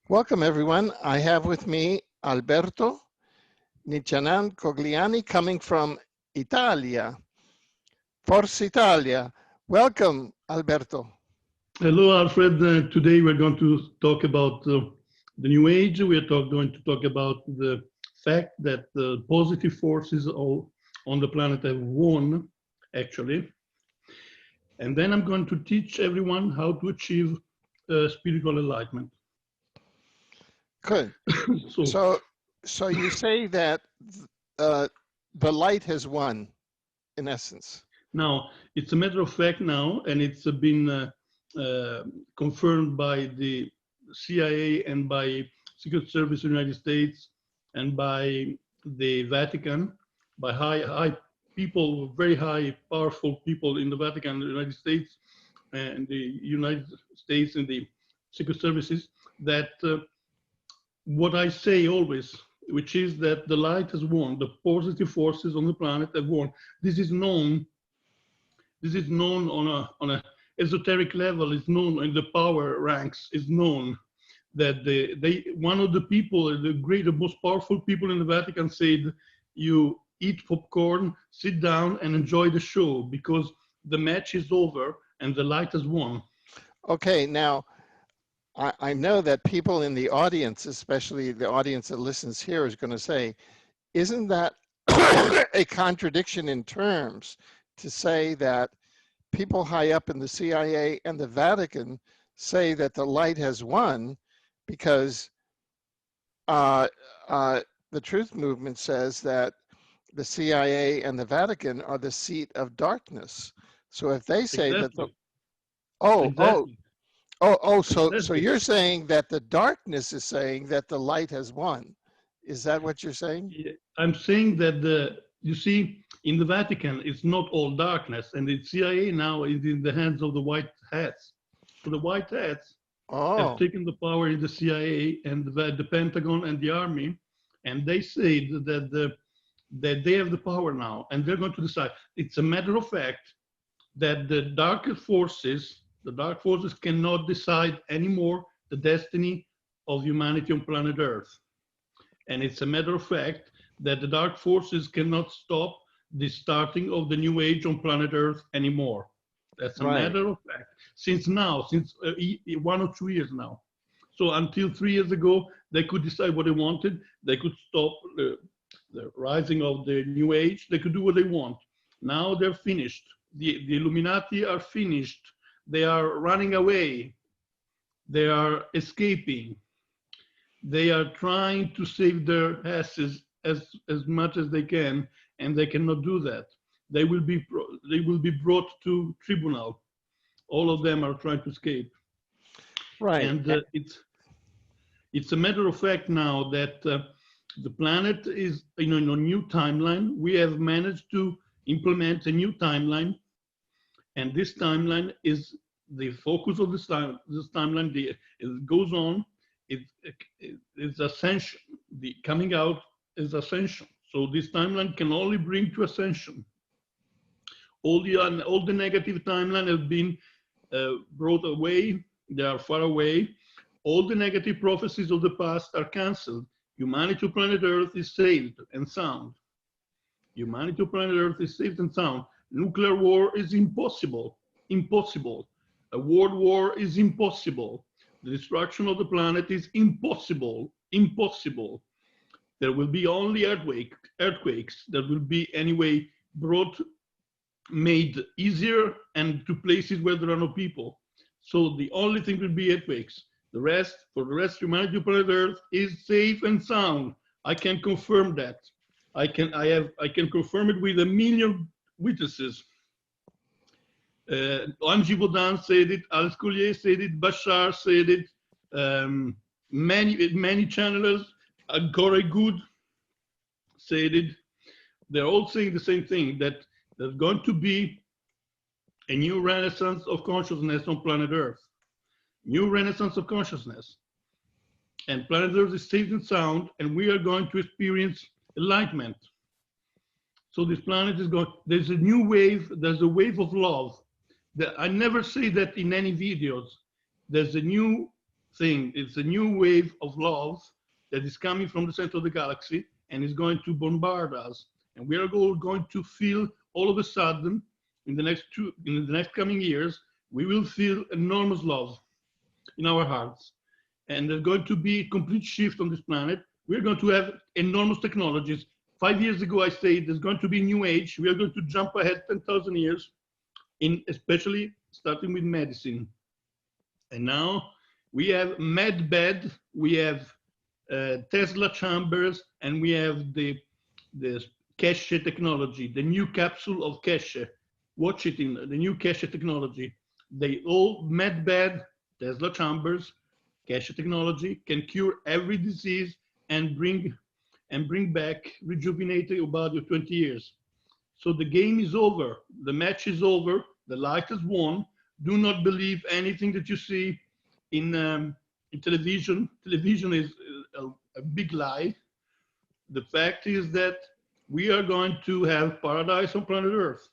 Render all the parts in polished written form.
Welcome, everyone. I have with me Alberto Nityanand Cogliani coming from Italia. Forza Italia. Welcome, Alberto. Hello, Alfred. Today we're going to talk about the New Age. We are going to talk about the fact that the positive forces all on the planet have won, actually. And then I'm going to teach everyone how to achieve spiritual enlightenment. Good. So you say that the light has won, in essence. Now, it's a matter of fact now, and it's been confirmed by the CIA and by Secret Service in the United States and by the Vatican, by high people, very high, powerful people in the Vatican, the United States, and the United States and the Secret Services, that what I say always, which is that the light has won, the positive forces on the planet have won. This is known on a esoteric level, is known in the power ranks, is known that one of the people, the most powerful people in the Vatican said, you eat popcorn, sit down and enjoy the show because the match is over and the light has won. Okay, now I know that people in the audience, especially the audience that listens here, is going to say, isn't that a contradiction in terms to say that people high up in the CIA and the Vatican say that the light has won because the truth movement says that the CIA and the Vatican are the seat of darkness. So if they say Exactly. so you're saying that the darkness is saying that the light has won. Is that what you're saying? Yeah, I'm saying that you see, in the Vatican, it's not all darkness, and the CIA now is in the hands of the white hats. So the white hats have taken the power in the CIA and the Pentagon and the army, and they say that they have the power now, and they're going to decide. It's a matter of fact that the dark forces cannot decide anymore the destiny of humanity on planet Earth. And it's a matter of fact that the dark forces cannot stop the starting of the new age on planet Earth anymore. That's a matter of fact. Since 1 or 2 years now. So until 3 years ago, they could decide what they wanted. They could stop the rising of the new age. They could do what they want. Now they're finished. The Illuminati are finished. They are running away. They are escaping. They are trying to save their asses as much as they can, and they cannot do that. They will be brought to tribunal. All of them are trying to escape. Right. And it's a matter of fact now that the planet is in a new timeline. We have managed to implement a new timeline, and this timeline is the focus of this timeline. It goes on. It's ascension. The coming out is ascension. So this timeline can only bring to ascension. All the negative timeline have been brought away. They are far away. All the negative prophecies of the past are cancelled. Humanity on planet Earth is saved and sound. Humanity on planet Earth is saved and sound. Nuclear war is impossible. Impossible. A world war is impossible. The destruction of the planet is impossible. Impossible. There will be only earthquakes that will be anyway made easier and to places where there are no people. So the only thing will be earthquakes. For the rest, humanity on planet Earth is safe and sound. I can confirm that. I can confirm it with 1 million witnesses. Angie Baudin said it, Alex Collier said it, Bashar said it, many channelers, Corey Good said it. They're all saying the same thing, that there's going to be a new renaissance of consciousness on planet Earth. New renaissance of consciousness. And planet Earth is safe and sound, and we are going to experience enlightenment. So this planet is going, there's a new wave, there's a wave of love. I never say that in any videos. There's a new thing. It's a new wave of love that is coming from the center of the galaxy and is going to bombard us. And we are all going to feel all of a sudden in the next coming years, we will feel enormous love in our hearts. And there's going to be a complete shift on this planet. We're going to have enormous technologies. 5 years ago, I said there's going to be a new age. We are going to jump ahead 10,000 years, especially starting with medicine. And now we have MedBed, we have Tesla chambers, and we have the Keshe technology, the new capsule of Keshe. Watch it in the new Keshe technology. They all MedBed, Tesla chambers, Keshe technology can cure every disease and bring back, rejuvenate your body of 20 years. So the game is over. The match is over. The light has won. Do not believe anything that you see in television. Television is a big lie. The fact is that we are going to have paradise on planet Earth.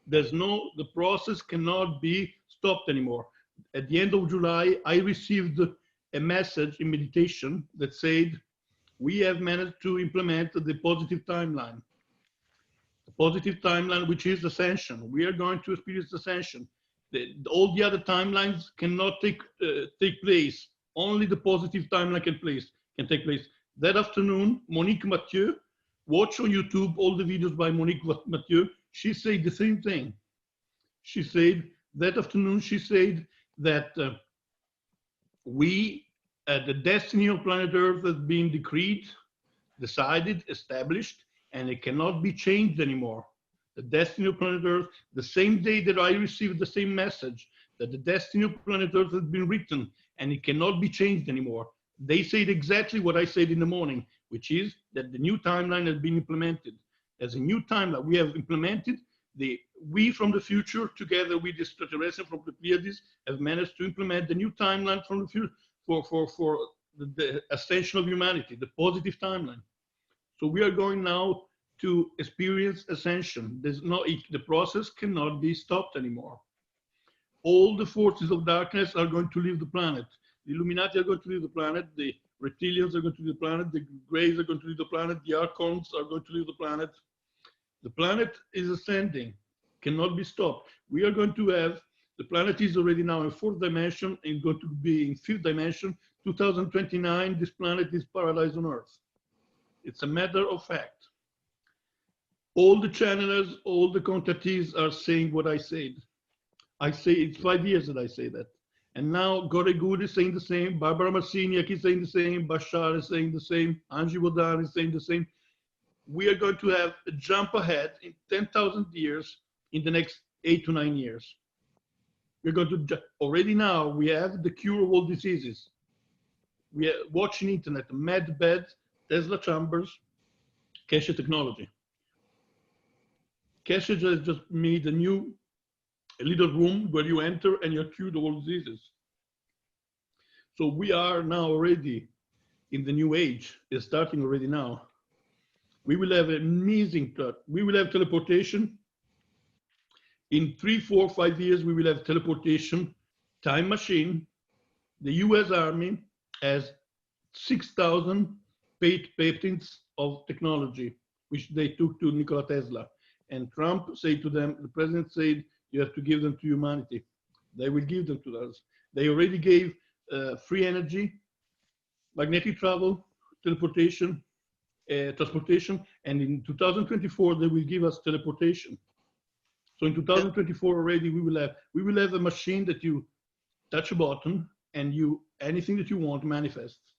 The process cannot be stopped anymore. At the end of July, I received a message in meditation that said, we have managed to implement the positive timeline. The positive timeline, which is Ascension. We are going to experience Ascension. All the other timelines cannot take place. Only the positive timeline can take place. That afternoon, Monique Mathieu, watch on YouTube all the videos by Monique Mathieu. She said the same thing. She said that afternoon, she said that the destiny of planet Earth has been decreed, decided, established, and it cannot be changed anymore. The destiny of planet Earth, the same day that I received the same message, that the destiny of planet Earth has been written and it cannot be changed anymore. They said exactly what I said in the morning, which is that the new timeline has been implemented. As a new timeline, we have implemented we from the future, together with the extraterrestrials from the Pleiades, have managed to implement the new timeline from the future for the ascension of humanity, the positive timeline. So we are going now to experience ascension. The process cannot be stopped anymore. All the forces of darkness are going to leave the planet. The Illuminati are going to leave the planet. The reptilians are going to leave the planet. The Greys are going to leave the planet. The Archons are going to leave the planet. The planet is ascending, cannot be stopped. We are going to have, the planet is already now in 4th dimension and going to be in 5th dimension. 2029, this planet is paradise on Earth. It's a matter of fact. All the channelers, all the contactees are saying what I said. I say it's 5 years that I say that. And now Gore Good is saying the same, Barbara Marciniak is saying the same, Bashar is saying the same, Angie Wodan is saying the same. We are going to have a jump ahead in 10,000 years in the next 8 to 9 years. We're going to, already now, we have the cure of all diseases. We are watching internet, MedBed, Tesla chambers, Keshe technology. Keshe just made a little room where you enter and you're cured of all diseases. So we are now already in the new age. It's starting already now. We will have amazing, we will have teleportation. In 3, 4, 5 years, we will have teleportation, time machine. The US Army has 6,000 patents of technology, which they took to Nikola Tesla. And Trump said to them, the president said, you have to give them to humanity. They will give them to us. They already gave free energy, magnetic travel, teleportation, transportation, and in 2024 they will give us teleportation. So in 2024 already we will have a machine that you touch a button and anything that you want manifests.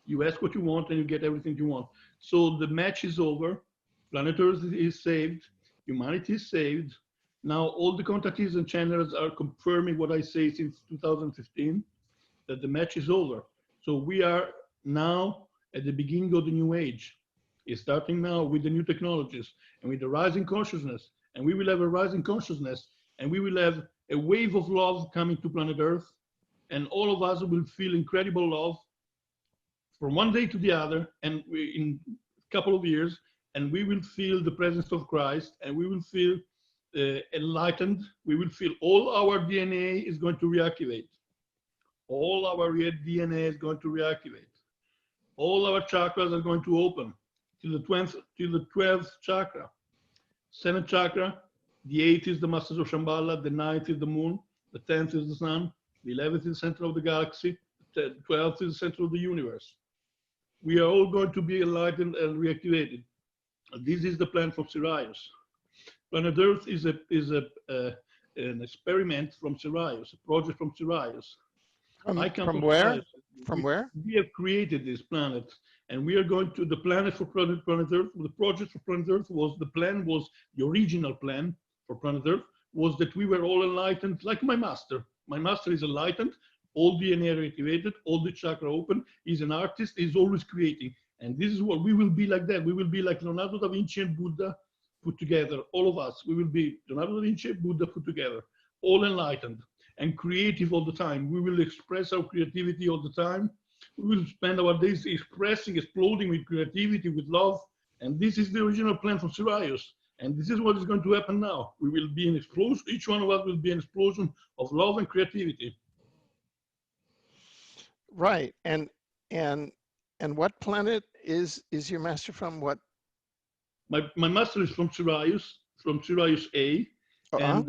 You ask what you want and you get everything you want. So the match is over. Planet Earth is saved. Humanity is saved. Now all the contactees and channelers are confirming what I say since 2015, that the match is over. So we are now at the beginning of the new age. It's starting now with the new technologies and with the rising consciousness. And we will have a rising consciousness and we will have a wave of love coming to planet Earth. And all of us will feel incredible love from one day to the other. And in a couple of years, and we will feel the presence of Christ and we will feel enlightened. We will feel all our DNA is going to reactivate. All our DNA is going to reactivate. All our chakras are going to open till the 12th chakra. 7th chakra, the 8th is the Masters of Shambhala, the 9th is the moon, the 10th is the sun, the 11th is the center of the galaxy, the 12th is the center of the universe. We are all going to be enlightened and reactivated. This is the plan from Sirius. Planet Earth is an experiment from Sirius, a project from Sirius. From where? From where? We have created this planet, and we are going to the planet for planet Earth. The project for planet Earth was the original plan for planet Earth was that we were all enlightened, like my master. My master is enlightened, all DNA reactivated, all the chakra open. He's an artist. He's always creating, and this is what we will be like. That we will be like Leonardo da Vinci and Buddha put together. All of us, we will be Leonardo da Vinci, Buddha put together, all enlightened and creative all the time. We will express our creativity all the time. We will spend our days expressing, exploding with creativity, with love. And this is the original plan from Sirius. And this is what is going to happen now. We will be an explosion. Each one of us will be an explosion of love and creativity. Right. And what planet is your master from? What? My master is from Sirius A. And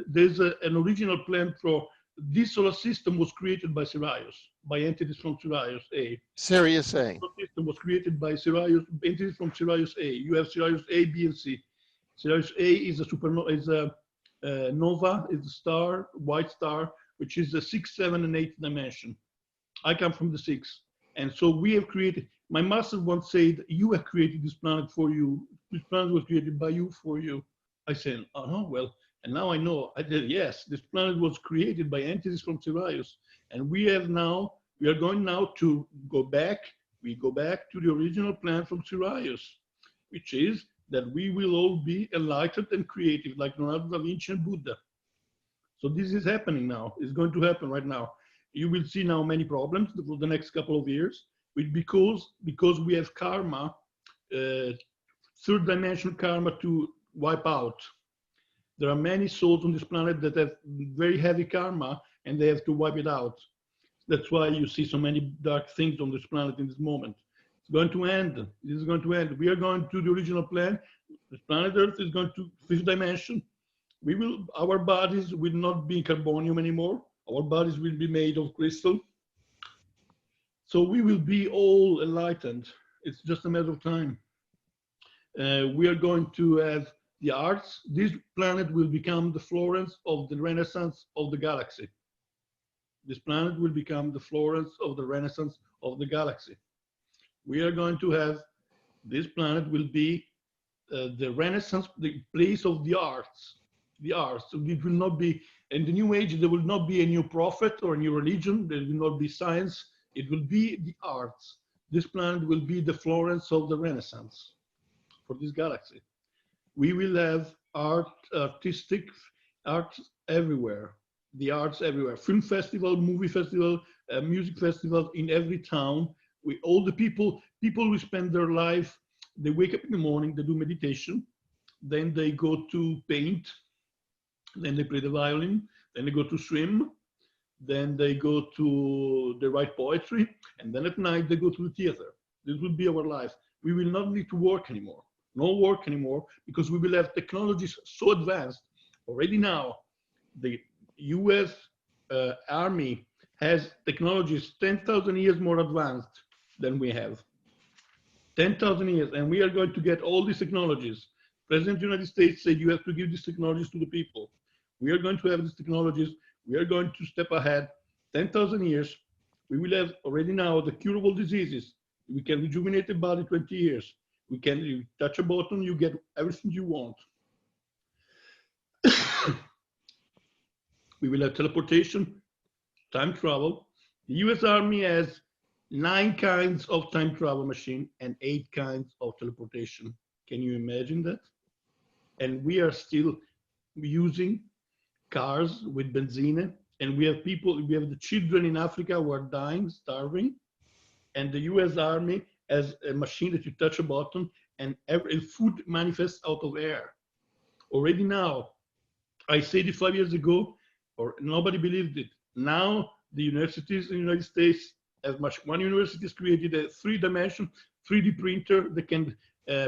there's an original plan for this solar system was created by Sirius, by entities from Sirius A. Sirius A. The solar system was created by Sirius, entities from Sirius A. You have Sirius A, B, and C. Sirius A is a supernova, is a nova, is a star, white star, which is the 6th, 7th, and 8th dimension. I come from the 6th. And so we have created, my master once said, you have created this planet for you. This planet was created by you for you. I said, oh, well, and now I know. I said, yes, this planet was created by entities from Sirius. And we are going now to go back. We go back to the original plan from Sirius, which is that we will all be enlightened and creative, like Leonardo da Vinci and Buddha. So this is happening now. It's going to happen right now. You will see now many problems for the next couple of years, because we have karma, third dimensional karma to wipe out. There are many souls on this planet that have very heavy karma and they have to wipe it out. That's why you see so many dark things on this planet in this moment. It's going to end. This is going to end. We are going to the original plan. This planet Earth is going to 5th dimension. Our bodies will not be carbonium anymore. Our bodies will be made of crystal. So we will be all enlightened. It's just a matter of time. We are going to have the arts. This planet will become the Florence of the Renaissance of the galaxy. This planet will become the Florence of the Renaissance of the galaxy. We are going to have, this planet will be the Renaissance, the place of the arts. The arts. So it will not be, in the new age, there will not be a new prophet or a new religion. There will not be science. It will be the arts. This planet will be the Florence of the Renaissance for this galaxy. We will have artistic art everywhere, the arts everywhere. Film festival, movie festival, music festival in every town. All the people who spend their life, they wake up in the morning, they do meditation, then they go to paint, then they play the violin, then they go to swim, then they write poetry, and then at night they go to the theater. This will be our life. We will not need to work anymore. No work anymore, because we will have technologies so advanced. Already now, the US Army has technologies 10,000 years more advanced than we have. 10,000 years, and we are going to get all these technologies. President of the United States said you have to give these technologies to the people. We are going to have these technologies. We are going to step ahead 10,000 years. We will have already now the curable diseases. We can rejuvenate the body 20 years. You touch a button, you get everything you want. We will have teleportation, time travel. The US Army has 9 kinds of time travel machine and 8 kinds of teleportation. Can you imagine that? And we are still using cars with benzene, and we have the children in Africa who are dying, starving, and the US Army has a machine that you touch a button and food manifests out of air. Already now, I said it 5 years ago, or nobody believed it. Now the universities in the United States, one university has created a 3-dimension 3D printer that can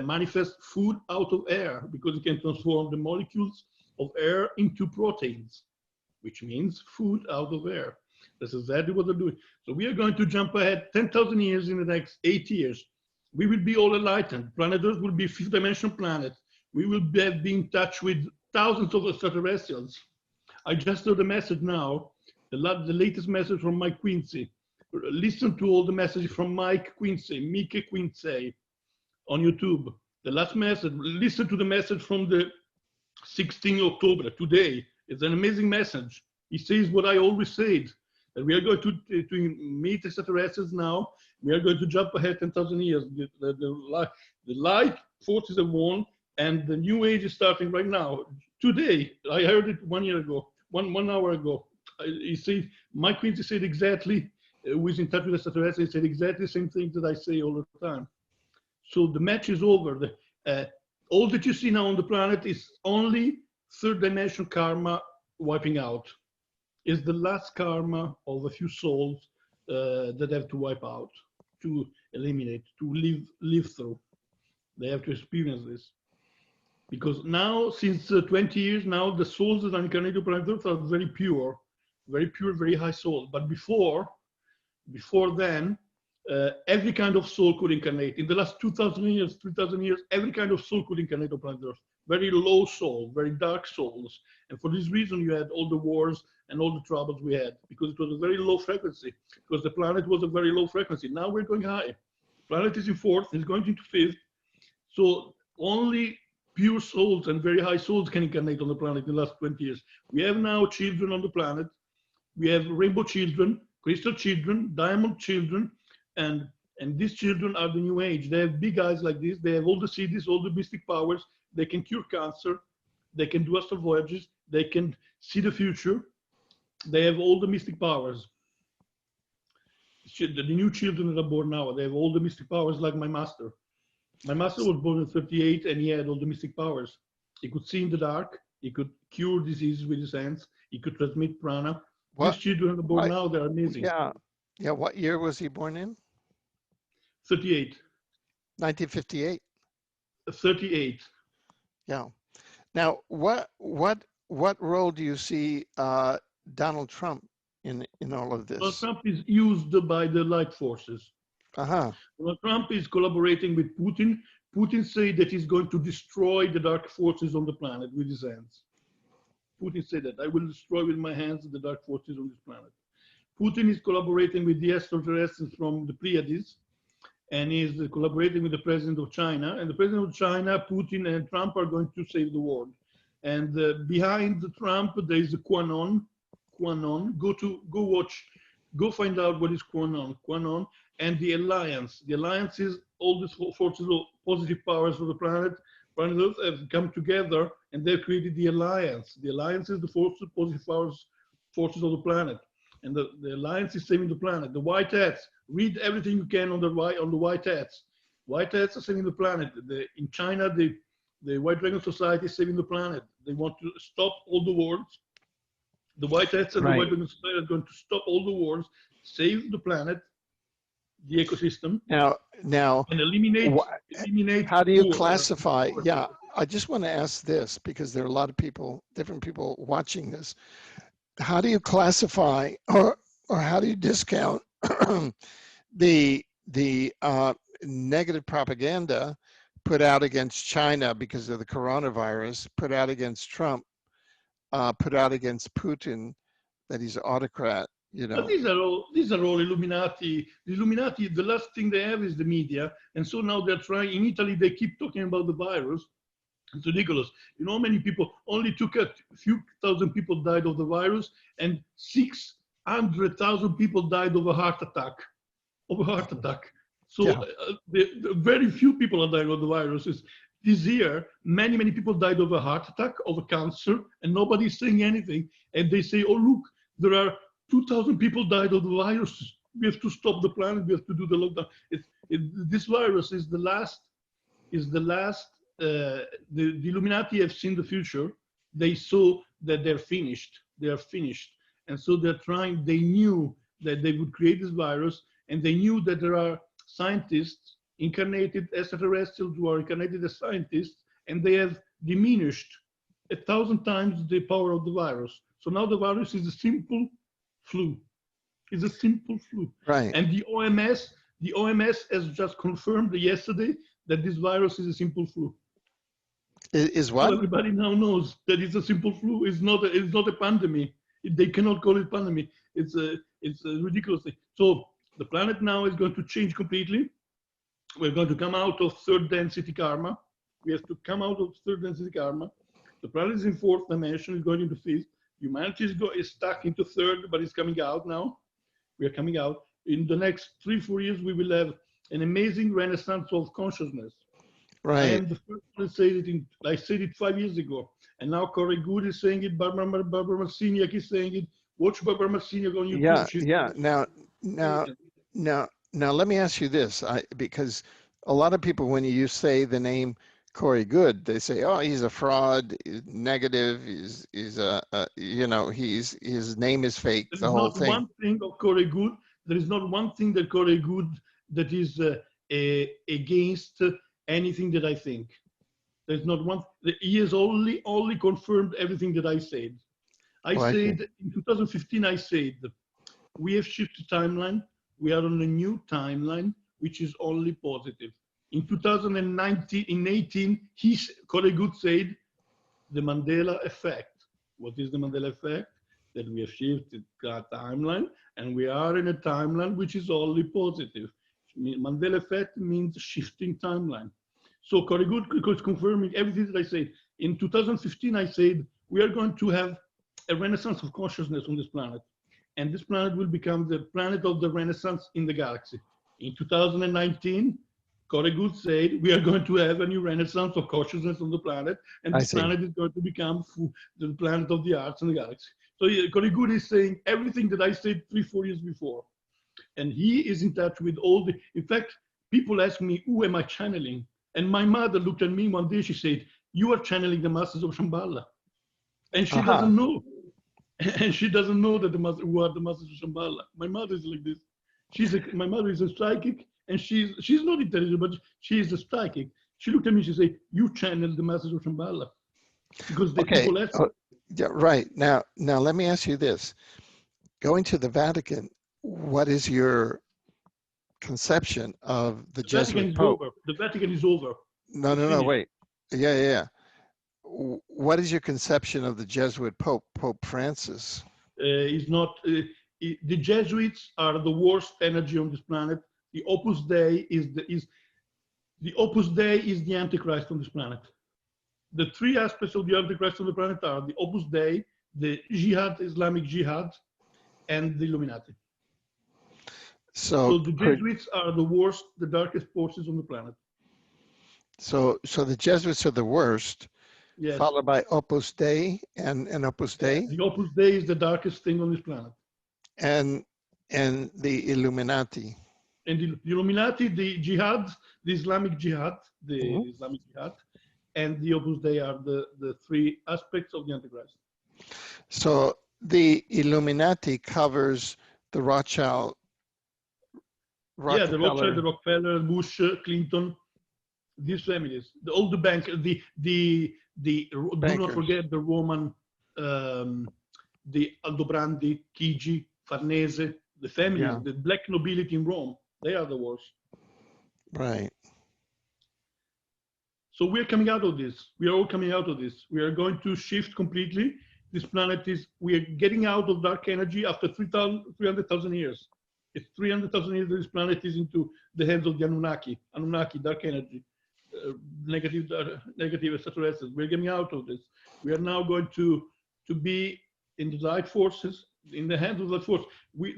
manifest food out of air, because it can transform the molecules of air into proteins, which means food out of air. That's exactly what they're doing. So we are going to jump ahead 10,000 years in the next 8 years. We will be all enlightened. Planet Earth will be a 5th-dimensional planet. We will be in touch with thousands of extraterrestrials. I just heard a message now, the latest message from Mike Quincy. Listen to all the messages from Mike Quincy on YouTube. The last message, listen to the message from the 16th of October, today. It's an amazing message. He says what I always said, that we are going to meet extraterrestrials now. We are going to jump ahead 10,000 years. The light forces have won, and the new age is starting right now. Today, I heard it 1 year ago, one hour ago. He said, Mike Quincy said exactly, who is in touch with extraterrestrials, said exactly the same thing that I say all the time. So the match is over. All that you see now on the planet is only 3rd-dimensional karma wiping out. Is the last karma of a few souls that have to wipe out, to eliminate, to live through. They have to experience this. Because now, since 20 years now, the souls that are incarnated on planet Earth are very pure, very high souls. But before then, every kind of soul could incarnate. In the last 2,000 years, 3,000 years, every kind of soul could incarnate on planet Earth. Very low soul, very dark souls. And for this reason, you had all the wars and all the troubles we had, because it was a very low frequency, because the planet was a very low frequency. Now we're going high. The planet is in 4th, it's going into 5th. So only pure souls and very high souls can incarnate on the planet in the last 20 years. We have now children on the planet. We have rainbow children, crystal children, diamond children, and these children are the new age. They have big eyes like this. They have all the cities, all the mystic powers. They can cure cancer. They can do astral voyages. They can see the future. They have all the mystic powers. The new children that are born now, they have all the mystic powers like my master. My master was born in 38 and he had all the mystic powers. He could see in the dark. He could cure diseases with his hands. He could transmit prana. These children that are born now, they're amazing. Yeah. What year was he born in? 38. 1958. 38. Yeah. Now, what role do you see Donald Trump in all of this? Donald Trump is used by the light forces. Donald Trump is collaborating with Putin. Putin said that he's going to destroy the dark forces on the planet with his hands. Putin said that I will destroy with my hands the dark forces on this planet. Putin is collaborating with the extraterrestrials from the Pleiades, and is collaborating with the president of China. And the president of China, Putin, and Trump are going to save the world. And behind the Trump, there is the QAnon. Go find out what is QAnon. QAnon and the Alliance. The Alliance is all these forces of positive powers of the planet. Planet Earth have come together and they've created the Alliance. The Alliance is the positive powers, forces of the planet. And the Alliance is saving the planet. The white hats, read everything you can on the white hats. White hats are saving the planet. In China, the White Dragon Society is saving the planet. They want to stop all the wars. The white hats and the White Dragon Society are going to stop all the wars, save the planet, the ecosystem. Now, and eliminate. How do you classify? Yeah, I just want to ask this because there are a lot of people, different people watching this. How do you classify or how do you discount the negative propaganda put out against China because of the coronavirus, put out against Trump, put out against Putin, that he's an autocrat, you know? But these are all Illuminati. The Illuminati, the last thing they have is the media. And so now they're trying, in Italy, they keep talking about the virus. It's ridiculous. You know how many people, only took a few thousand people died of the virus and 600,000 people died of a heart attack. So the very few people are dying of the viruses. This year, many people died of a heart attack, of a cancer, and nobody's saying anything. And they say, oh, look, there are 2,000 people died of the virus. We have to stop the planet. We have to do the lockdown. This virus is the last. The Illuminati have seen the future. They saw that they're finished. They are finished. And so they knew that they would create this virus, and they knew that there are scientists, incarnated extraterrestrials who are incarnated as scientists, and they have diminished 1,000 times the power of the virus. So now the virus is a simple flu. It's a simple flu. Right. And the OMS has just confirmed yesterday that this virus is a simple flu. Is what? So everybody now knows that it's a simple flu. It's not a pandemic. They cannot call it pandemic. It's a ridiculous thing. So the planet now is going to change completely. We're going to come out of third density karma. We have to come out of third density karma. The planet is in fourth dimension, is going into fifth. Humanity is stuck into third, but it's coming out now. We are coming out. In the next 3-4 years, we will have an amazing renaissance of consciousness. Right. I am the first one to say it. I said it 5 years ago, and now Corey Good is saying it. Barbara Marciniak is saying it. Watch Barbara Marciniak on YouTube. Yeah. Now, let me ask you this, because a lot of people, when you say the name Corey Good, they say, "Oh, he's a fraud, he's negative, he's his name is fake." The whole thing. There is not one thing of Corey Good. There is not one thing that Corey Good that is against anything that I think. There's not one. He has only confirmed everything that I said. I said in 2015. I said we have shifted timeline. We are on a new timeline, which is only positive. In 2019, in 18, Corey Good said the Mandela effect. What is the Mandela effect? That we have shifted our timeline, and we are in a timeline which is only positive. Mandela effect means shifting timeline. So Corey Good is confirming everything that I said. In 2015, I said we are going to have a renaissance of consciousness on this planet, and this planet will become the planet of the renaissance in the galaxy. In 2019, Corey Good said we are going to have a new renaissance of consciousness on the planet, and this planet is going to become the planet of the arts in the galaxy. So Corey Good is saying everything that I said 3-4 years before. And he is in touch with all the, in fact, people ask me, who am I channeling? And my mother looked at me one day, she said, you are channeling the masters of Shambhala. And she doesn't know. And she doesn't know that who are the masters of Shambhala. My mother is like this. My mother is a psychic, and she's not intelligent, but she is a psychic. She looked at me, she said, you channel the masters of Shambhala. Because the people ask me. Yeah, right. Now let me ask you this. Going to the Vatican, what is your conception of the Jesuit Pope? The Vatican is over. No, wait. Yeah. What is your conception of the Jesuit Pope, Pope Francis? The Jesuits are the worst energy on this planet. The Opus Dei is the Antichrist on this planet. The three aspects of the Antichrist on the planet are the Opus Dei, the Jihad, Islamic Jihad, and the Illuminati. So the Jesuits are the worst, the darkest forces on the planet. So the Jesuits are the worst, yes. Followed by Opus Dei and Opus Dei. The Opus Dei is the darkest thing on this planet. And the Illuminati. And the Illuminati, the Jihad, the Islamic Jihad, Islamic Jihad, and the Opus Dei are the three aspects of the Antichrist. So the Illuminati covers the Rothschild. Yeah, the Rothschild, the Rockefeller, Bush, Clinton, these families, all the bankers, do not forget the Roman, the Aldobrandi, Chigi, Farnese, the families, the black nobility in Rome, they are the worst. Right. So we're coming out of this. We are all coming out of this. We are going to shift completely. This planet we are getting out of dark energy after 300,000 years. It's 300,000 years that this planet is into the hands of the Anunnaki, dark energy, negative extraterrestrials. We're getting out of this. We are now going to be in the light forces, in the hands of the light force.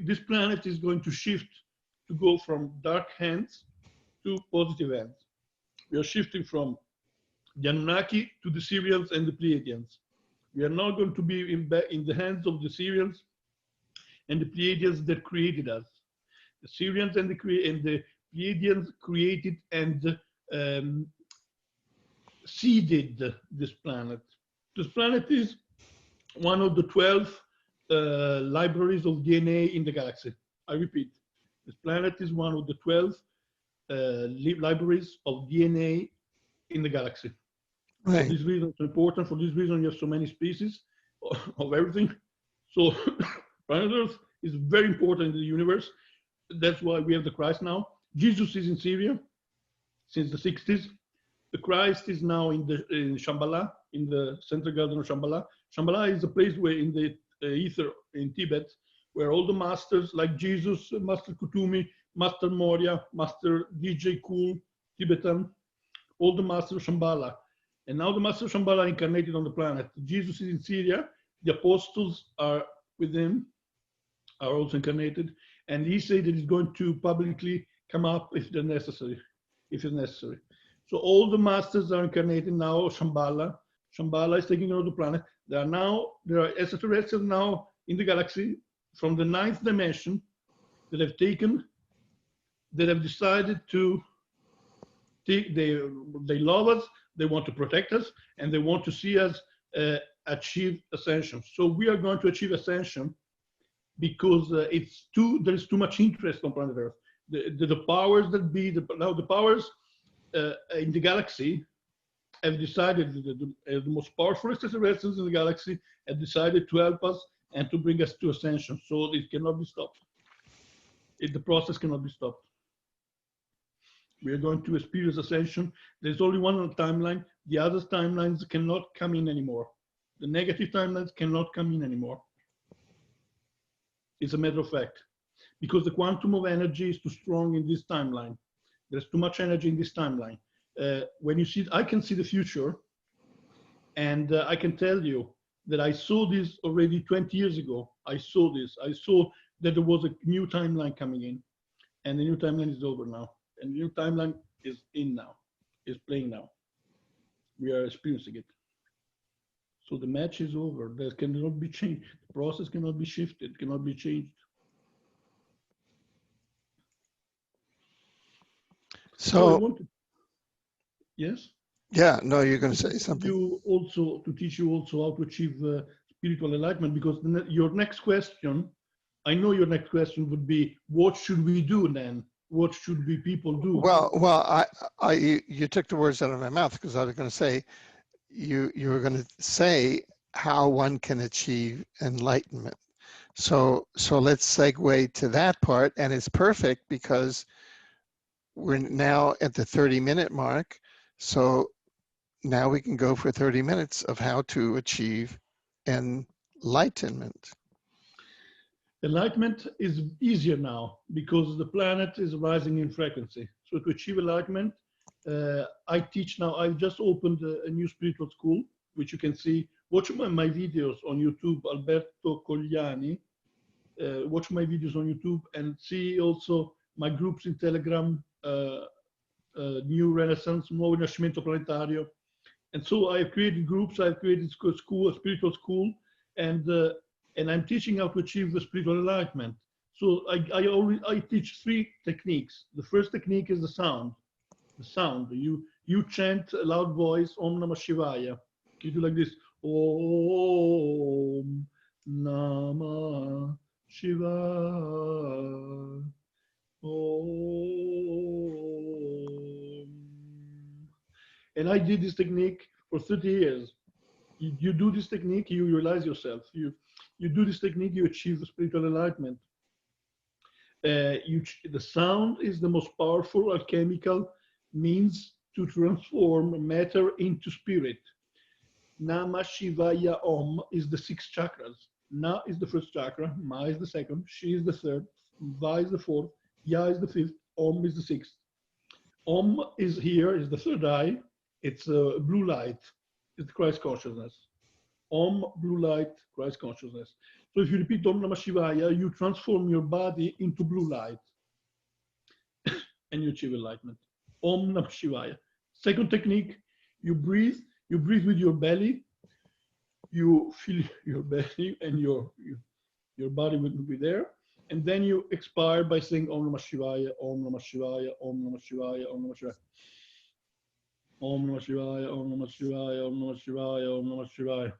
This planet is going to shift to go from dark hands to positive hands. We are shifting from the Anunnaki to the Sirians and the Pleiadians. We are now going to be in the hands of the Sirians and the Pleiadians that created us. The Sirians and the Pleiadians created and seeded this planet. This planet is one of the 12 libraries of DNA in the galaxy. I repeat, this planet is one of the 12 libraries of DNA in the galaxy. Right. For this reason, it's important. For this reason, you have so many species of everything. So planet Earth is very important in the universe. That's why we have the Christ now. Jesus is in Syria since the 60s. The Christ is now in Shambhala, in the central garden of Shambhala. Shambhala is a place where in the ether in Tibet, where all the masters like Jesus, Master Kutumi, Master Moria, Master DJ Cool, Tibetan, all the masters of Shambhala. And now the masters of Shambhala are incarnated on the planet. Jesus is in Syria. The apostles are with him, are also incarnated. And he said that he's going to publicly come up if it's necessary. So all the masters are incarnated now, Shambhala. Shambhala is taking over the planet. There are extraterrestrials now in the galaxy from the 9th dimension that have decided to take, they love us, they want to protect us, and they want to see us achieve ascension. So we are going to achieve ascension because there is too much interest on planet Earth. The powers that be, the powers in the galaxy have decided, the most powerful extraterrestrials in the galaxy have decided to help us and to bring us to ascension. So it cannot be stopped. The process cannot be stopped. We are going to experience ascension. There's only one timeline. The other timelines cannot come in anymore. The negative timelines cannot come in anymore. It's a matter of fact. Because the quantum of energy is too strong in this timeline. There's too much energy in this timeline. When you see, I can see the future, and I can tell you that I saw this already 20 years ago. I saw this. I saw that there was a new timeline coming in, and the new timeline is over now. And the new timeline is in now, is playing now. We are experiencing it. So the match is over. That cannot be changed. The process cannot be shifted, cannot be changed. So yes? Yeah, no, you're going to say something. To teach you also how to achieve spiritual enlightenment, because your next question, I know your next question would be, what should we do then? What should we people do? Well, you took the words out of my mouth, because I was going to say, you were going to say how one can achieve enlightenment. So let's segue to that part, and it's perfect because we're now at the 30-minute mark. So now we can go for 30 minutes of how to achieve enlightenment. Enlightenment is easier now because the planet is rising in frequency. So to achieve enlightenment, I teach now. I've just opened a new spiritual school, which you can see. Watch my videos on YouTube, Alberto Cogliani. Watch my videos on YouTube and see also my groups in Telegram, New Renaissance, Nuovo Nascimento Planetario. And so I've created groups, I've created school, a spiritual school, and I'm teaching how to achieve the spiritual enlightenment. So I teach 3 techniques. The first technique is the sound. The sound. You chant a loud voice, Om Namah Shivaya. You do like this, Om Namah Shivaya. Om. And I did this technique for 30 years. You do this technique, you realize yourself. You do this technique, you achieve spiritual enlightenment. The sound is the most powerful alchemical means to transform matter into spirit. Namah Shivaya Om is the 6 chakras. Na is the first chakra, Ma is the second, Shi is the third, Va is the fourth, Ya is the fifth, Om is the 6th. Om is here, is the third eye. It's blue light. It's Christ consciousness. Om, blue light, Christ consciousness. So if you repeat Om Namah Shivaya, you transform your body into blue light and you achieve enlightenment. Om Namah Shivaya. Second technique, you breathe with your belly. You feel your belly and your body will be there. And then you expire by saying Om Namah Shivaya, Om Namah Shivaya, Om Namah Shivaya, Om Namah Shivaya. Om Namah Shivaya, Om Namah Shivaya, Om Namah Shivaya, Om Namah Shivaya.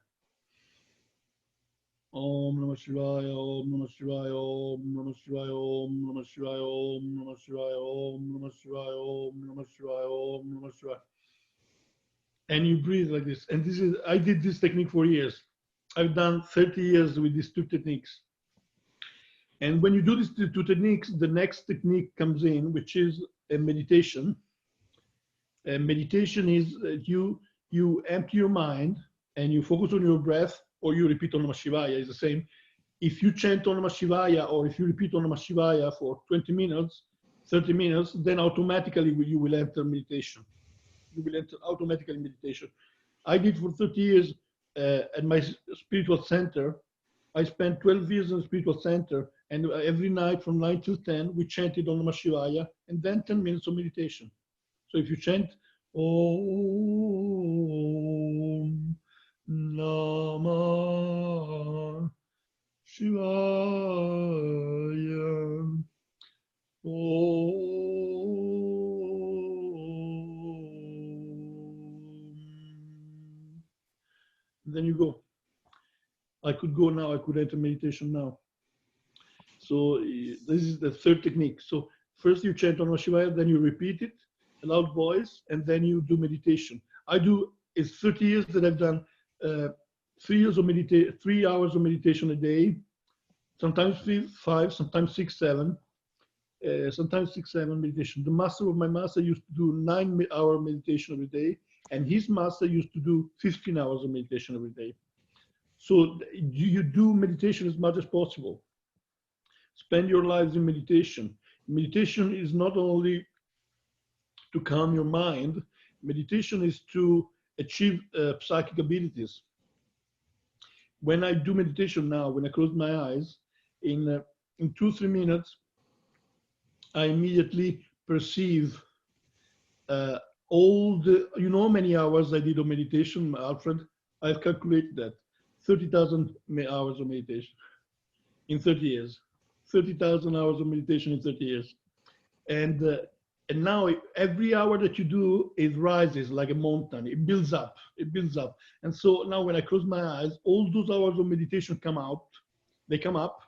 Om Namah Shivaya, Om Namah Shivaya, Om Namah Shivaya, Om Namah Shivaya, Om Namah Shivaya, Om Namah Shivaya, Om Namah Shivaya, Om Namah Shivaya. And you breathe like this. And this is, I did this technique for years. I've done 30 years with these two techniques. And when you do these two techniques, the next technique comes in, which is a meditation. And meditation is you empty your mind and you focus on your breath, or you repeat Om Namah Shivaya. It's the same. If you chant Om Namah Shivaya, or if you repeat Om Namah Shivaya for 20 minutes, 30 minutes, then automatically you will enter meditation. You will enter automatically meditation. I did for 30 years at my spiritual center. I spent 12 years in the spiritual center, and every night from 9 to 10, we chanted Om Namah Shivaya, and then 10 minutes of meditation. So if you chant Om Namah Shivaya, Om, then you go. I could go now, I could enter meditation now. So this is the third technique. So first you chant Om Namah Shivaya, then you repeat it, a loud voice, and then you do meditation. It's 30 years that I've done 3 hours of meditation a day, sometimes 5, sometimes 6, 7, sometimes 6, 7 meditation. The master of my master used to do 9-hour meditation every day, and his master used to do 15 hours of meditation every day. So you do meditation as much as possible. Spend your lives in meditation. Meditation is not only to calm your mind. Meditation is to achieve psychic abilities. When I do meditation now, when I close my eyes, in 2-3 minutes, I immediately perceive all the, you know how many hours I did of meditation, Alfred? I've calculated that. 30,000 hours of meditation in 30 years. 30,000 hours of meditation in 30 years. And now every hour that you do, it rises like a mountain. It builds up, it builds up. And so now when I close my eyes, all those hours of meditation come out, they come up,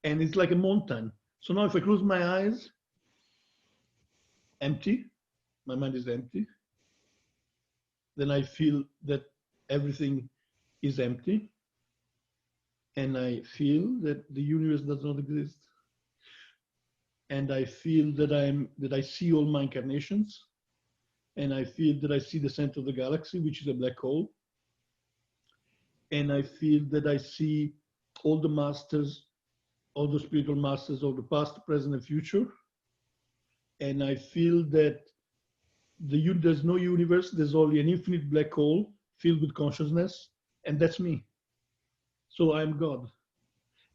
and it's like a mountain. So now if I close my eyes, empty, my mind is empty, then I feel that everything is empty, and I feel that the universe does not exist. And I feel that I see all my incarnations, and I feel that I see the center of the galaxy, which is a black hole. And I feel that I see all the masters, all the spiritual masters of the past, present, and future. And I feel that there's no universe, there's only an infinite black hole filled with consciousness, and that's me. So I'm God.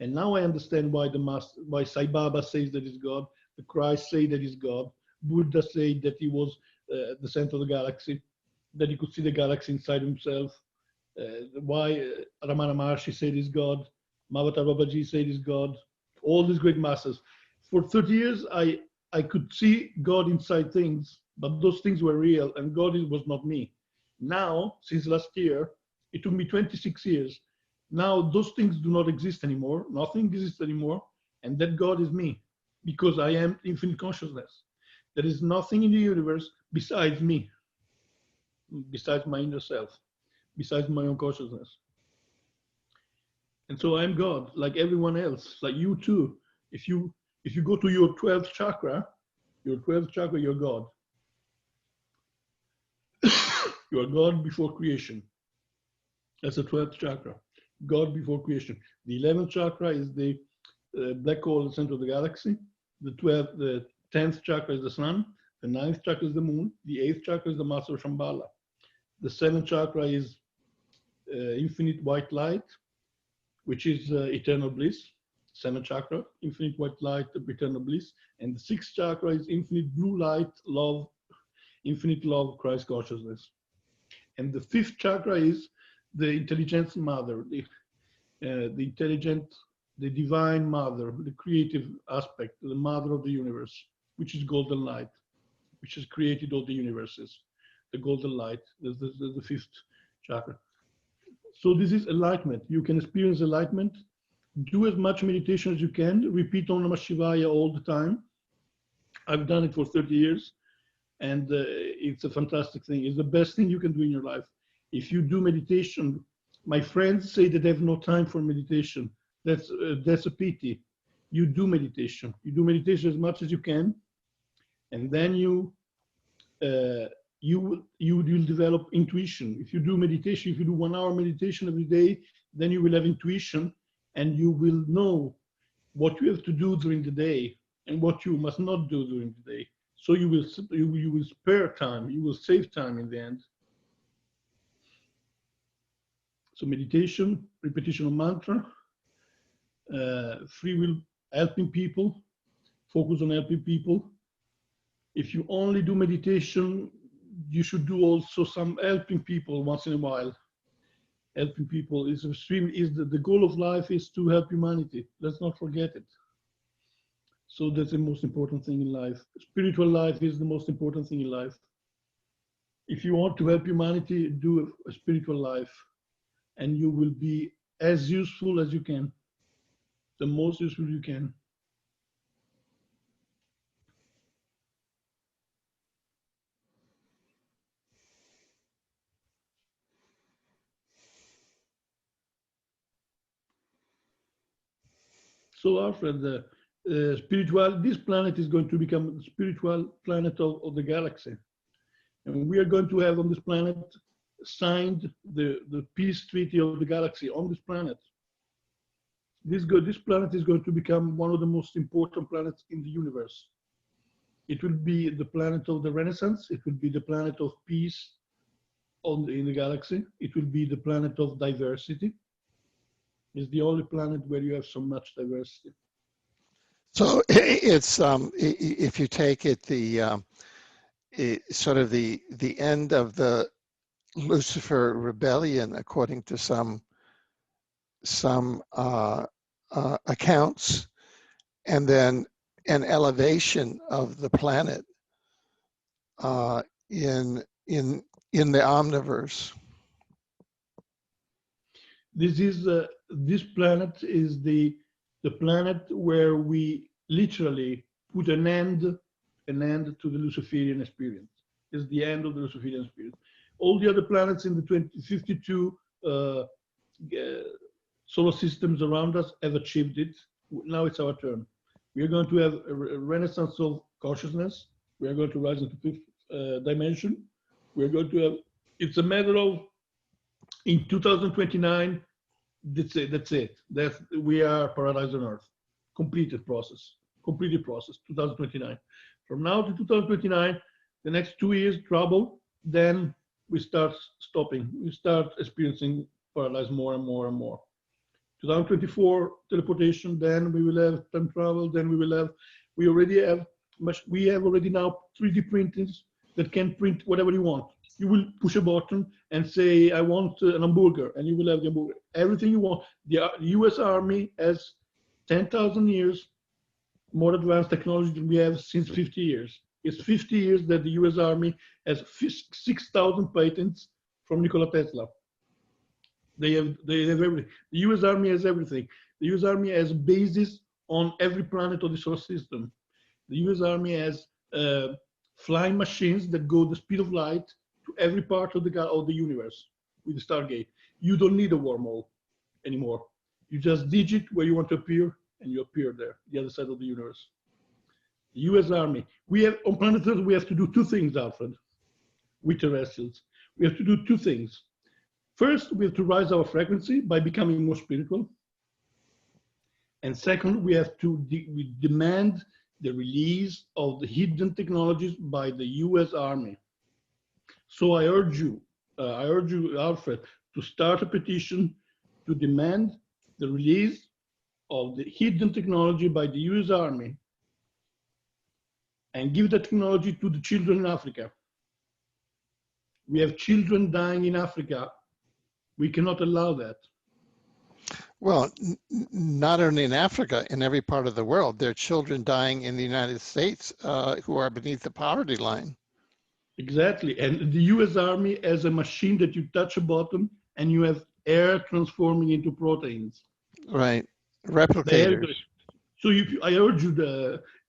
And now I understand why why Sai Baba says that he's God, the Christ say that he's God, Buddha said that he was the center of the galaxy, that he could see the galaxy inside himself, why Ramana Maharshi said he's God, Mahavatar Babaji said he's God, all these great masters. For 30 years, I could see God inside things, but those things were real, and God was not me. Now, since last year, it took me 26 years. Now those things do not exist anymore. Nothing exists anymore. And that God is me, because I am infinite consciousness. There is nothing in the universe besides me, besides my inner self, besides my own consciousness. And so I'm God, like everyone else, like you too. If you go to your 12th chakra, you're God. You are God before creation. That's the 12th chakra. God before creation. The 11th chakra is the black hole at the center of the galaxy. The 10th chakra is the sun. The 9th chakra is the moon. The 8th chakra is the master of Shambhala. The 7th chakra is infinite white light, which is eternal bliss. 7th chakra, infinite white light, eternal bliss. And the 6th chakra is infinite blue light, love, infinite love, Christ consciousness. And the 5th chakra is the intelligence mother, the intelligent, the divine mother, the creative aspect, the mother of the universe, which is golden light, which has created all the universes. The golden light, the 5th chakra. So this is enlightenment. You can experience enlightenment. Do as much meditation as you can. Repeat Om Namah Shivaya all the time. I've done it for 30 years, and it's a fantastic thing. It's the best thing you can do in your life. If you do meditation, my friends say that they have no time for meditation. That's a pity. You do meditation. You do meditation as much as you can, and then you will develop intuition. If you do meditation, if you do 1 hour meditation every day, then you will have intuition, and you will know what you have to do during the day and what you must not do during the day. So you will spare time. You will save time in the end. So meditation, repetition of mantra, free will, helping people, focus on helping people. If you only do meditation, you should do also some helping people once in a while. Helping people is the goal of life is to help humanity. Let's not forget it. So that's the most important thing in life. Spiritual life is the most important thing in life. If you want to help humanity, do a spiritual life, and you will be as useful as you can, the most useful you can. So Alfred, this planet is going to become the spiritual planet of the galaxy. And we are going to have on this planet signed the peace treaty of the galaxy on this planet. This planet is going to become one of the most important planets in the universe. It will be the planet of the Renaissance. It will be the planet of peace in the galaxy. It will be the planet of diversity. It's the only planet where you have so much diversity. So it's if you take it sort of the end of the Lucifer rebellion, according to some accounts, and then an elevation of the planet in the omniverse. This planet is the planet where we literally put an end to the Luciferian experience. It's the end of the Luciferian experience. All the other planets in the 52 solar systems around us have achieved it. Now it's our turn. We are going to have a renaissance of consciousness. We are going to rise into fifth dimension. We are going to have, it's a matter of, in 2029, that's it. We are paradise on earth. Completed process, 2029. From now to 2029, the next 2 years, trouble, then we start stopping. We start experiencing paradise more and more and more. 2024, teleportation, then we will have time travel, then we have already now 3D printers that can print whatever you want. You will push a button and say, I want an hamburger, and you will have the hamburger. Everything you want. The US Army has 10,000 years more advanced technology than we have since 50 years. It's 50 years that the US Army has 6,000 patents from Nikola Tesla. They have everything. The US Army has everything. The US Army has bases on every planet of the solar system. The US Army has flying machines that go the speed of light to every part of the universe with the Stargate. You don't need a wormhole anymore. You just digit where you want to appear, and you appear there, the other side of the universe. The US Army. We have, on planet Earth, we have to do two things, Alfred, with terrestrials. We have to do two things. First, we have to rise our frequency by becoming more spiritual. And second, we have to we demand the release of the hidden technologies by the US Army. So I urge you, Alfred, to start a petition to demand the release of the hidden technology by the US Army and give the technology to the children in Africa. We have children dying in Africa. We cannot allow that. Well, not only in Africa, in every part of the world, there are children dying in the United States who are beneath the poverty line. Exactly. And the US Army has a machine that you touch a button and you have air transforming into proteins. Right. Replicators. So I urge you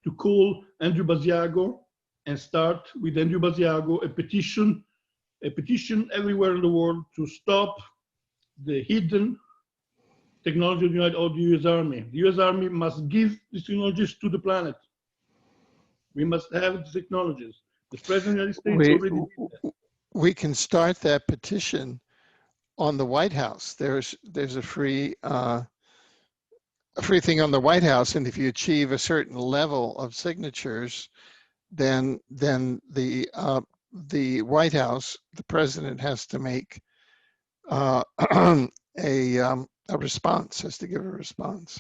to call Andrew Basiago and start with Andrew Basiago a petition everywhere in the world to stop the hidden technology of the US Army. The US Army must give these technologies to the planet. We must have the technologies. The President of the United States already did that. We can start that petition on the White House. There's a free thing on the White House, and if you achieve a certain level of signatures, then the White House, the president has to make a response, has to give a response.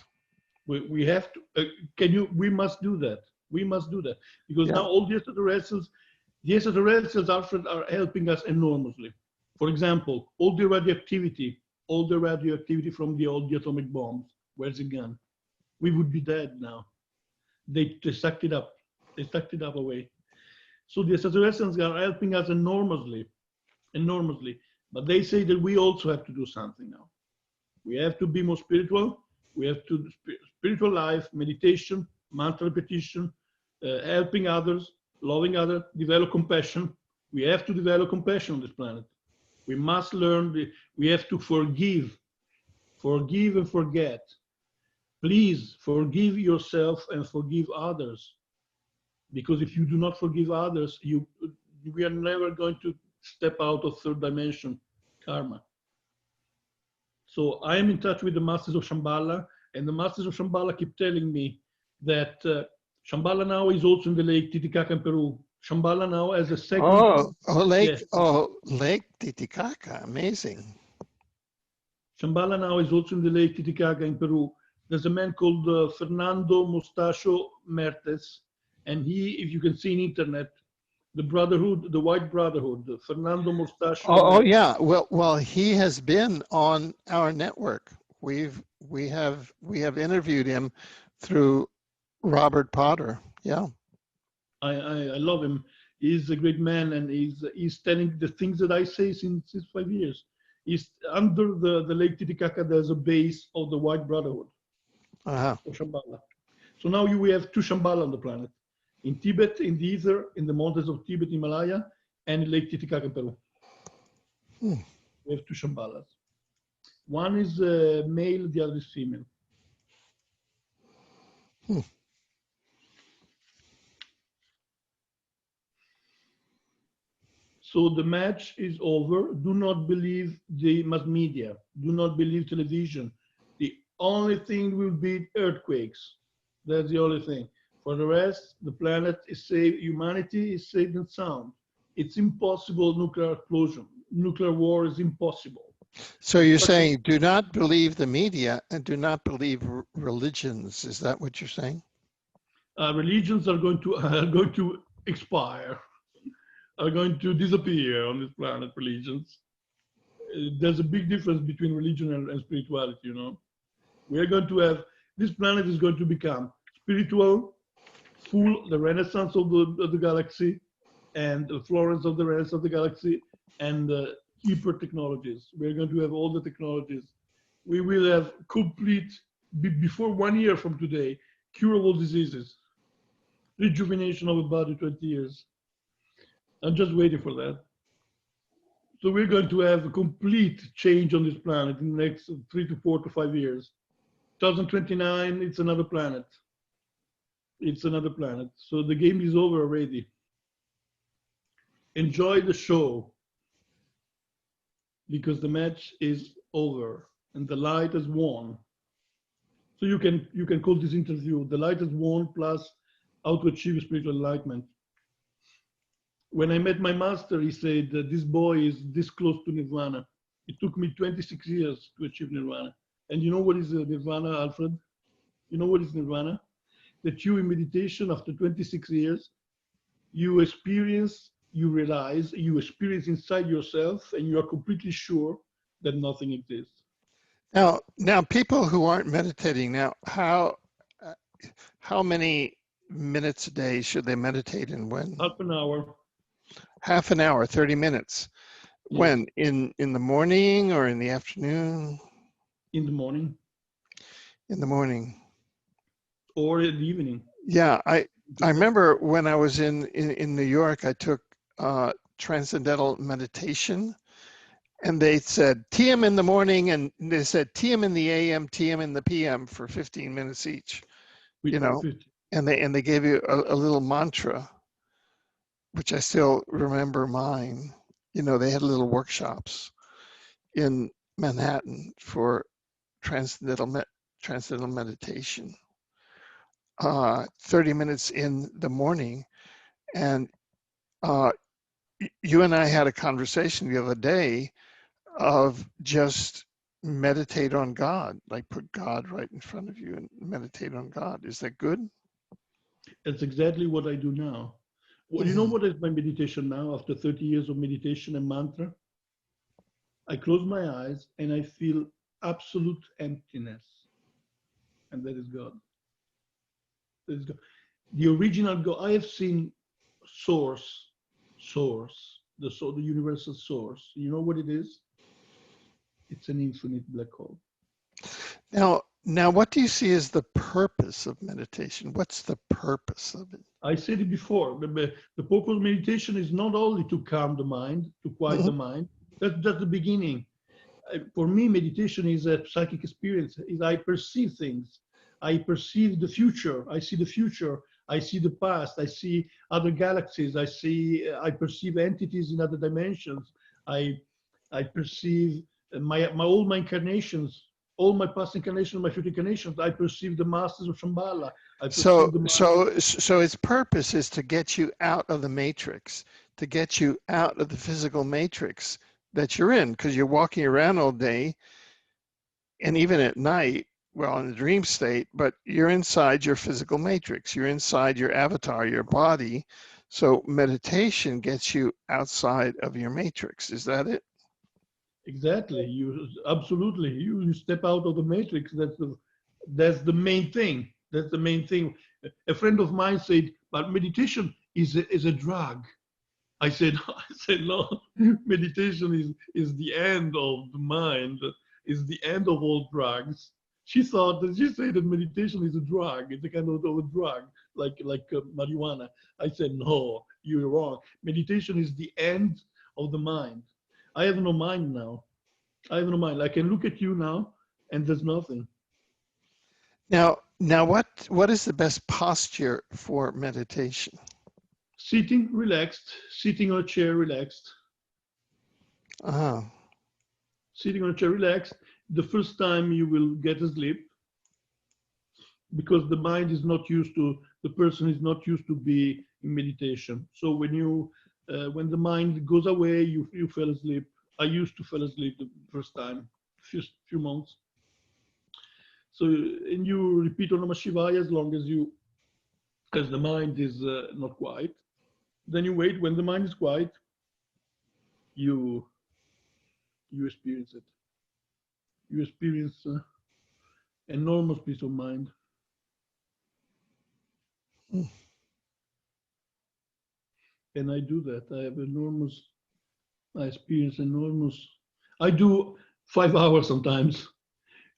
We have to. We must do that. We must do that because now all the extraterrestrials, Alfred, are helping us enormously. For example, all the radioactivity from the atomic bombs, where's it gone? We would be dead now. They sucked it up. They sucked it up away. So the extraterrestrials are helping us enormously. But they say that we also have to do something now. We have to be more spiritual. We have to spiritual life, meditation, mantra repetition, helping others, loving others, develop compassion. We have to develop compassion on this planet. We must learn. We have to forgive and forget. Please forgive yourself and forgive others. Because if you do not forgive others, we are never going to step out of third dimension karma. So I am in touch with the Masters of Shambhala, and the Masters of Shambhala keep telling me that Shambhala now is also in the lake Titicaca in Peru. Shambhala now has a second. Lake Titicaca, amazing. Shambhala now is also in the lake Titicaca in Peru. There's a man called Fernando Mostacho Mertes, and he, if you can see in internet, the Brotherhood, the White Brotherhood, Fernando Mostacho. Oh yeah. Well, he has been on our network. We have interviewed him through Robert Potter. Yeah. I love him. He's a great man, and he's telling the things that I say since 5 years. He's under the Lake Titicaca. There's a base of the White Brotherhood. Of Shambhala. So now we have two Shambhala on the planet. In Tibet, in the ether, in the mountains of Tibet, Himalaya, and in Lake Titicaca, Peru. We have two Shambhalas. One is male, the other is female. So the match is over. Do not believe the mass media. Do not believe television. The only thing will be earthquakes. That's the only thing. For the rest, the planet is safe. Humanity is safe and sound. It's impossible nuclear explosion. Nuclear war is impossible. So you're saying do not believe the media and do not believe religions. Is that what you're saying? Religions are going to expire, are going to disappear on this planet, religions. There's a big difference between religion and spirituality, you know. We are going to have, this planet is going to become spiritual, full, the renaissance of the galaxy, and the Florence of the Renaissance of the galaxy, and hyper technologies. We're going to have all the technologies. We will have complete, before 1 year from today, curable diseases, rejuvenation of a body 20 years. I'm just waiting for that. So we're going to have a complete change on this planet in the next 3 to 4 to 5 years. 2029, it's another planet. It's another planet. So the game is over already. Enjoy the show, because the match is over and the light has won. So you can call this interview "The Light Has Won" plus "How to Achieve Spiritual Enlightenment." When I met my master, he said that this boy is this close to nirvana. It took me 26 years to achieve nirvana. And you know what is nirvana, Alfred? You know what is nirvana? That you in meditation after 26 years, you experience, you realize, you experience inside yourself, and you are completely sure that nothing exists. Now people who aren't meditating now, how many minutes a day should they meditate and when? Half an hour. Half an hour, 30 minutes. When? In the morning or in the afternoon? In the morning. In the morning. Or in the evening. Yeah, I remember when I was in New York, I took transcendental meditation, and they said TM in the morning, and they said TM in the AM, TM in the PM for 15 minutes each, you know, and they gave you a little mantra, which I still remember mine. You know, they had little workshops in Manhattan for transcendental meditation. 30 minutes in the morning, and you and I had a conversation the other day of just meditate on God, like put God right in front of you and meditate on God. Is that good? That's exactly what I do now. Well, you know what is my meditation now after 30 years of meditation and mantra? I close my eyes and I feel absolute emptiness. And that is God. That is God. The original God. I have seen source, the universal source. You know what it is? It's an infinite black hole. Now, what do you see as the purpose of meditation? What's the purpose of it? I said it before. The purpose of meditation is not only to calm the mind, to quiet the mind. That's the beginning. For me, meditation is a psychic experience. I perceive things. I perceive the future. I see the future. I see the past. I see other galaxies. I perceive entities in other dimensions. I perceive all my incarnations, all my past incarnations, my future incarnations. I perceive the masters of Shambhala. So its purpose is to get you out of the matrix, to get you out of the physical matrix that you're in, because you're walking around all day and even at night, well, in the dream state, but you're inside your physical matrix. You're inside your avatar, your body. So meditation gets you outside of your matrix. Is that it? Exactly. Absolutely. You step out of the matrix. That's the main thing. That's the main thing. A friend of mine said, but meditation is a drug. I said no, meditation is the end of the mind, is the end of all drugs. She said that meditation is a drug. It's a kind of a drug, like marijuana. I said, no, you're wrong. Meditation is the end of the mind. I have no mind now. I have no mind. I can look at you now and there's nothing. Now what is the best posture for meditation? Sitting relaxed, sitting on a chair relaxed. Sitting on a chair relaxed. The first time you will get asleep because the mind is not used to, the person is not used to be in meditation. So when the mind goes away, you fell asleep. I used to fall asleep the first time, few months. So, and you repeat Om Namah Shivaya as long as the mind is not quiet. Then you wait. When the mind is quiet, you experience it. You experience enormous peace of mind. And I do that. I experience enormous. I do 5 hours sometimes.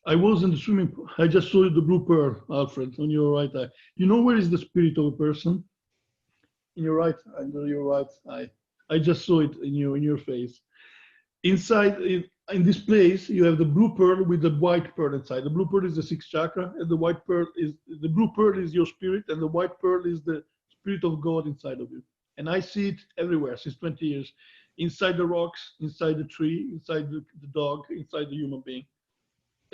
I was in the swimming pool. I just saw the blue pearl, Alfred, on your right eye. You know where is the spirit of a person? In your right, under your right eye. I just saw it in your face. Inside, in this place, you have the blue pearl with the white pearl inside. The blue pearl is the sixth chakra, and the blue pearl is your spirit, and the white pearl is the spirit of God inside of you. And I see it everywhere since 20 years. Inside the rocks, inside the tree, inside the dog, inside the human being.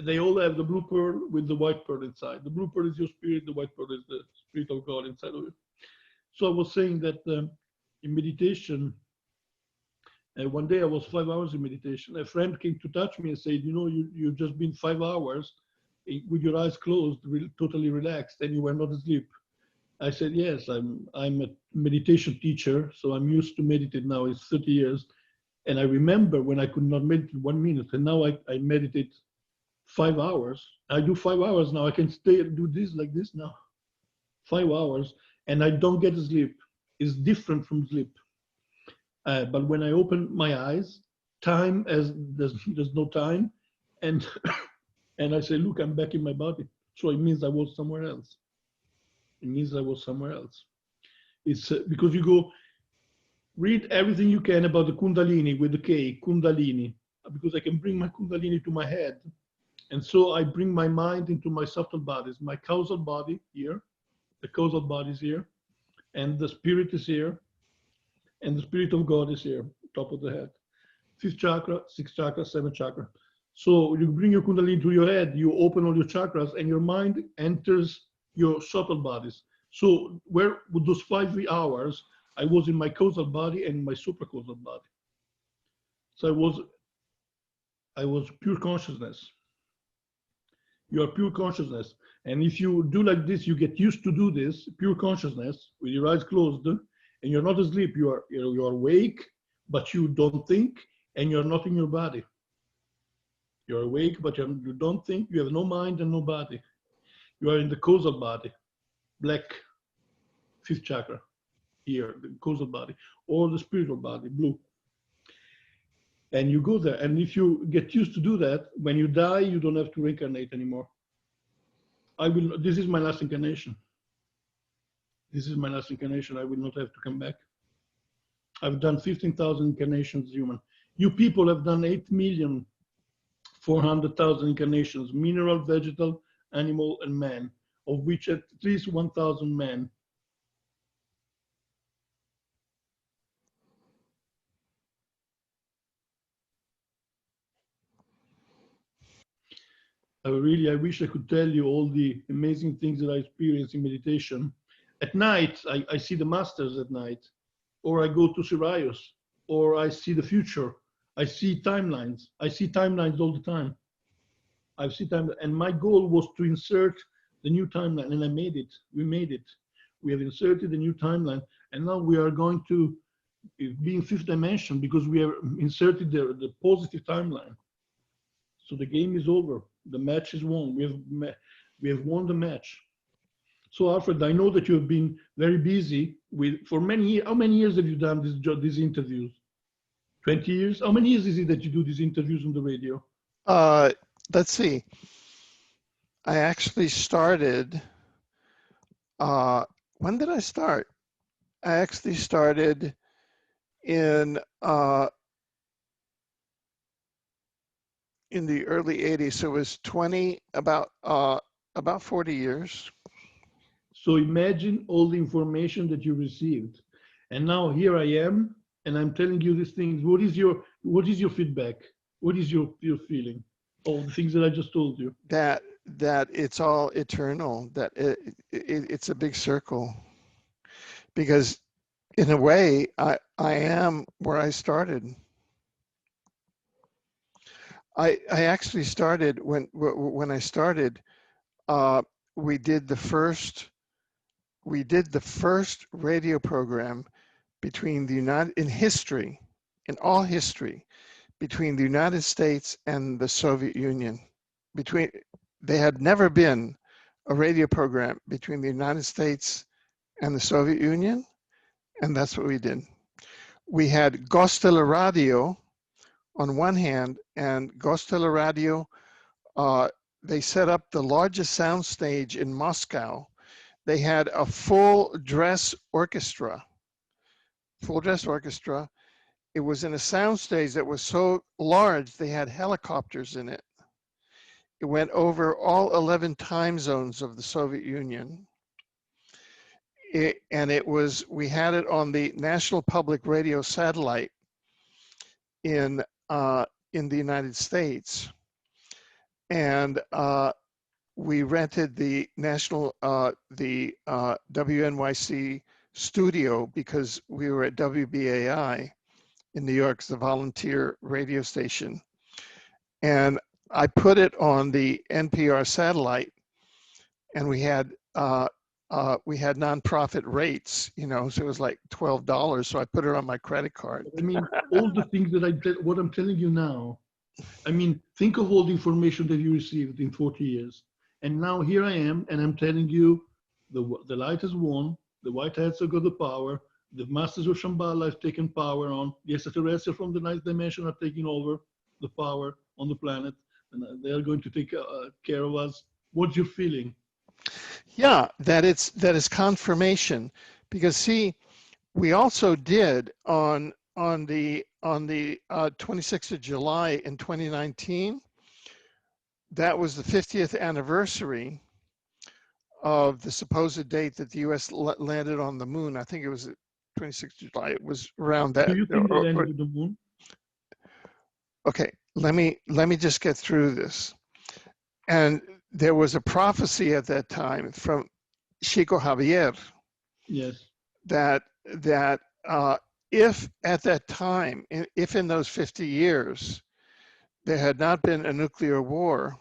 They all have the blue pearl with the white pearl inside. The blue pearl is your spirit, the white pearl is the spirit of God inside of you. So I was saying that in meditation, one day I was 5 hours in meditation. A friend came to touch me and said, you know, you've just been 5 hours with your eyes closed, totally relaxed, and you were not asleep. I said, yes, I'm a meditation teacher, so I'm used to meditate now. It's 30 years. And I remember when I could not meditate 1 minute, and now I meditate 5 hours. I do 5 hours now. I can stay and do this like this now. 5 hours, and I don't get sleep. It's different from sleep. But when I open my eyes, time as there's no time, and and I say, look, I'm back in my body. So it means I was somewhere else. It means I was somewhere else. It's because you go read everything you can about the Kundalini with the K, Kundalini, because I can bring my Kundalini to my head. And so I bring my mind into my subtle bodies, my causal body here, the causal body is here, and the spirit is here, and the spirit of God is here, top of the head. Fifth chakra, sixth chakra, seventh chakra. So you bring your Kundalini to your head, you open all your chakras, and your mind enters your subtle bodies. So where with those 5 hours, I was in my causal body and my supracausal body. So I was pure consciousness. You are pure consciousness. And if you do like this, you get used to do this, pure consciousness, with your eyes closed, and you're not asleep, you are awake, but you don't think, and you're not in your body. You're awake, but you don't think, you have no mind and no body. You are in the causal body, black, fifth chakra, here, the causal body, or the spiritual body, blue. And you go there, and if you get used to do that, when you die, you don't have to reincarnate anymore. This is my last incarnation. This is my last incarnation. I will not have to come back. I've done 15,000 incarnations human. You people have done 8,400,000 incarnations, mineral, vegetal, animal, and man, of which at least 1,000 men. I wish I could tell you all the amazing things that I experience in meditation. At night, I see the masters at night, or I go to Sirius, or I see the future. I see timelines. I see timelines all the time. I see time, and my goal was to insert the new timeline, and I made it. We made it. We have inserted the new timeline, and now we are going to be in fifth dimension because we have inserted the positive timeline. So the game is over. The match is won. We have won the match. So Alfred, I know that you have been very busy for many years. How many years have you done these interviews? 20 years? How many years is it that you do these interviews on the radio? Let's see. I actually started, when did I start? I actually started in the early 80s. So it was about 40 years. So imagine all the information that you received. And now here I am, and I'm telling you these things. What is your feedback? What is your feeling of the things that I just told you? That it's all eternal, that it's a big circle. Because in a way, I am where I started. I actually started when I started, we did the first radio program between in all history, between the United States and the Soviet Union. They had never been a radio program between the United States and the Soviet Union, and that's what we did. We had Gostela Radio on one hand, and Gostela Radio, they set up the largest sound stage in Moscow. They had a full dress orchestra. It was in a sound stage that was so large, they had helicopters in it. It went over all 11 time zones of the Soviet Union. We had it on the National Public Radio satellite in the United States. And we rented the WNYC studio because we were at WBAI in New York, the volunteer radio station. And I put it on the NPR satellite, and we had nonprofit rates, so it was like $12. So I put it on my credit card. I mean, all the things what I'm telling you now, I mean, think of all the information that you received in 40 years. And now here I am, and I'm telling you, the light has won, the white hats have got the power, the masters of Shambhala have taken power on. The extraterrestrials from the ninth dimension are taking over the power on the planet, and they are going to take care of us. What's your feeling? Yeah, that is confirmation, because see, we also did on the 26th of July in 2019. That was the 50th anniversary of the supposed date that the U.S. landed on the moon. I think it was 26th of July. It was around that. Do you think they landed on the moon? Okay, let me just get through this. And there was a prophecy at that time from Chico Javier. Yes. That if at that time, if in those 50 years, there had not been a nuclear war,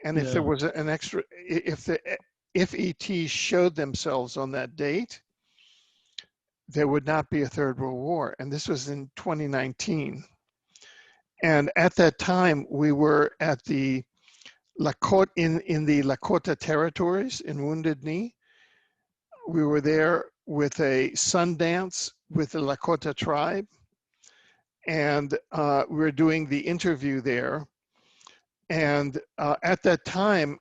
and if there was an extra, if ETs showed themselves on that date, there would not be a third world war. And this was in 2019. And at that time, we were at the Lakota, in the Lakota territories in Wounded Knee. We were there with a sun dance with the Lakota tribe. And we were doing the interview there. And at that time,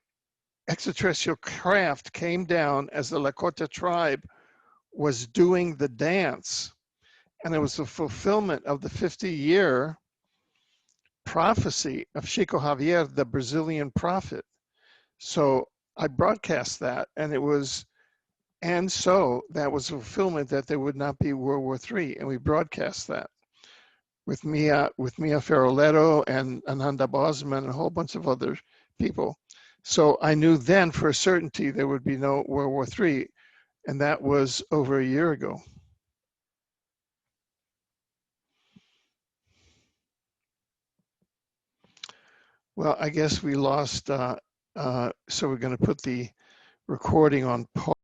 extraterrestrial craft came down as the Lakota tribe was doing the dance. And it was the fulfillment of the 50-year prophecy of Chico Javier, the Brazilian prophet. So I broadcast that, and it was, and so that was a fulfillment that there would not be World War III, and we broadcast that with Mia Ferroletto and Ananda Bosman and a whole bunch of other people. So I knew then for a certainty there would be no World War III, and that was over a year ago. Well, I guess we lost, so we're going to put the recording on pause.